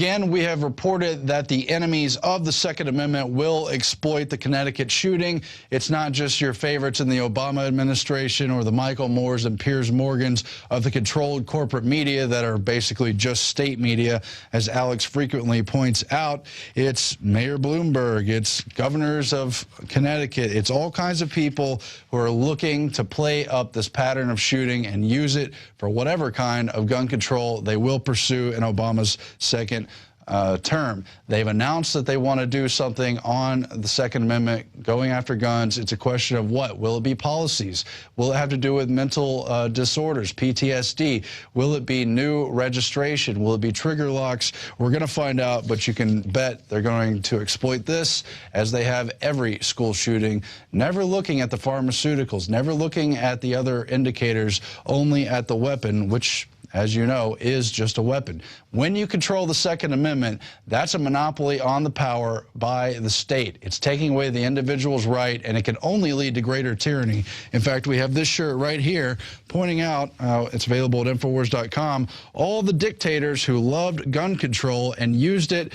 Again, we have reported that the enemies of the Second Amendment will exploit the Connecticut shooting. It's not just your favorites in the Obama administration or the Michael Moores and Piers Morgans of the controlled corporate media that are basically just state media, as Alex frequently points out. It's Mayor Bloomberg, it's governors of Connecticut, it's all kinds of people who are looking to play up this pattern of shooting and use it for whatever kind of gun control they will pursue in Obama's second term. They've announced that they want to do something on the Second Amendment, going after guns. It's a question of what? Will it be policies? Will it have to do with mental disorders, PTSD? Will it be new registration? Will it be trigger locks? We're going to find out, but you can bet they're going to exploit this as they have every school shooting, never looking at the pharmaceuticals, never looking at the other indicators, only at the weapon, which, as you know, is just a weapon. When you control the Second Amendment, that's a monopoly on the power by the state. It's taking away the individual's right, and it can only lead to greater tyranny. In fact, we have this shirt right here pointing out, it's available at Infowars.com, all the dictators who loved gun control and used it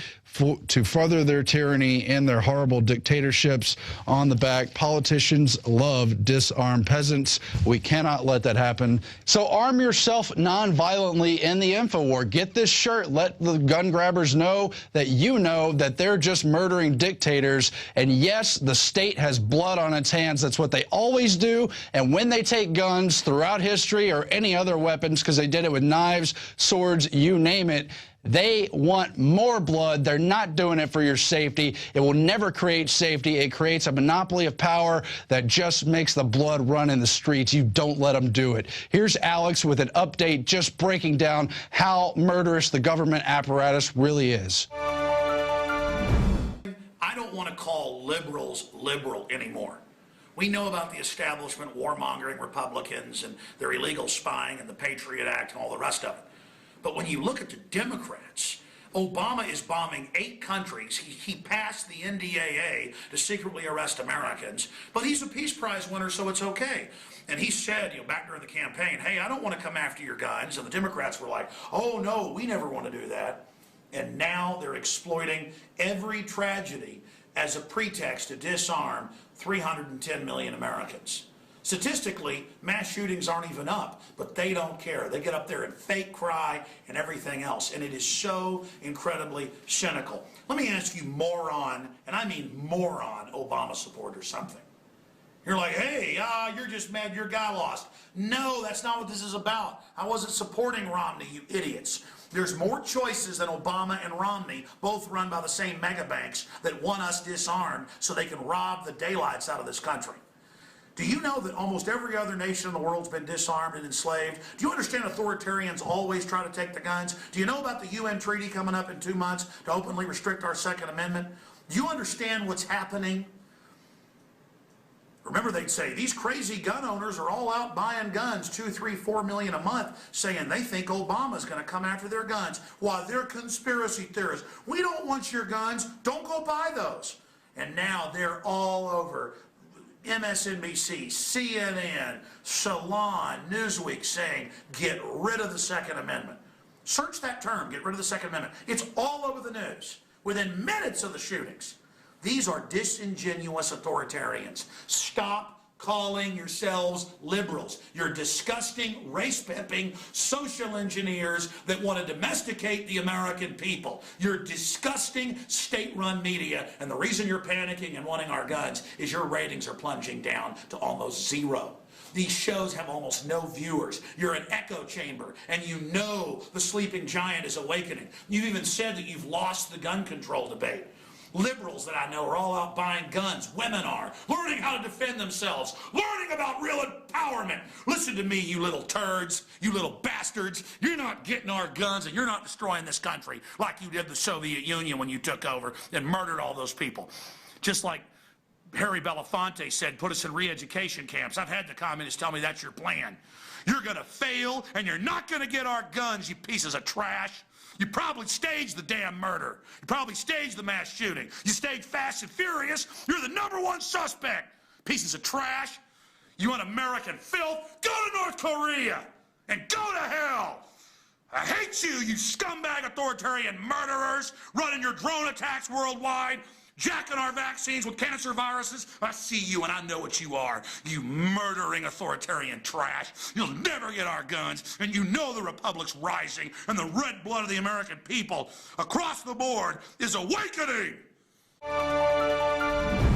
to further their tyranny and their horrible dictatorships. On the back, politicians love disarmed peasants. We cannot let that happen. So arm yourself non-violently in the Infowar. Get this shirt. Let the gun grabbers know that they're just murdering dictators. And yes, the state has blood on its hands. That's what they always do. And when they take guns throughout history or any other weapons, because they did it with knives, swords, you name it, they want more blood. They're not doing it for your safety. It will never create safety. It creates a monopoly of power that just makes the blood run in the streets. You don't let them do it. Here's Alex with an update just breaking down how murderous the government apparatus really is. I don't want to call liberals liberal anymore. We know about the establishment warmongering Republicans and their illegal spying and the Patriot Act and all the rest of it. But when you look at the Democrats, Obama is bombing 8 countries. He passed the NDAA to secretly arrest Americans, but he's a Peace Prize winner, so it's okay. And he said, back during the campaign, hey, I don't want to come after your guns. And the Democrats were like, oh, no, we never want to do that. And now they're exploiting every tragedy as a pretext to disarm 310 million Americans. Statistically, mass shootings aren't even up, but they don't care. They get up there and fake cry and everything else, and it is so incredibly cynical. Let me ask you, moron, and I mean moron, Obama supporters, something. You're like, hey, you're just mad your guy lost. No, that's not what this is about. I wasn't supporting Romney, you idiots. There's more choices than Obama and Romney, both run by the same mega banks that want us disarmed so they can rob the daylights out of this country. Do you know that almost every other nation in the world's been disarmed and enslaved? Do you understand authoritarians always try to take the guns? Do you know about the UN treaty coming up in 2 months to openly restrict our Second Amendment? Do you understand what's happening? Remember, they'd say, these crazy gun owners are all out buying guns, 2, 3, 4 million a month, saying they think Obama's going to come after their guns. Why, they're conspiracy theorists. We don't want your guns. Don't go buy those. And now they're all over MSNBC, CNN, Salon, Newsweek saying, get rid of the Second Amendment. Search that term, get rid of the Second Amendment. It's all over the news within minutes of the shootings. These are disingenuous authoritarians. Stop calling yourselves liberals. You're disgusting, race-pimping, social engineers that want to domesticate the American people. You're disgusting state-run media, and the reason you're panicking and wanting our guns is your ratings are plunging down to almost 0. These shows have almost no viewers. You're an echo chamber, and you know the sleeping giant is awakening. You've even said that you've lost the gun control debate. Liberals that I know are all out buying guns. Women are. Learning how to defend themselves. Learning about real empowerment. Listen to me, you little turds. You little bastards. You're not getting our guns and you're not destroying this country like you did the Soviet Union when you took over and murdered all those people. Just like Harry Belafonte said, put us in re-education camps. I've had the communists tell me that's your plan. You're going to fail and you're not going to get our guns, you pieces of trash. You probably staged the damn murder. You probably staged the mass shooting. You staged Fast and Furious. You're the #1 suspect. Pieces of trash. You want American filth? Go to North Korea and go to hell. I hate you, you scumbag authoritarian murderers running your drone attacks worldwide, jacking our vaccines with cancer viruses. I see you and I know what you are, you murdering authoritarian trash. You'll never get our guns, and you know the Republic's rising, and the red blood of the American people across the board is awakening.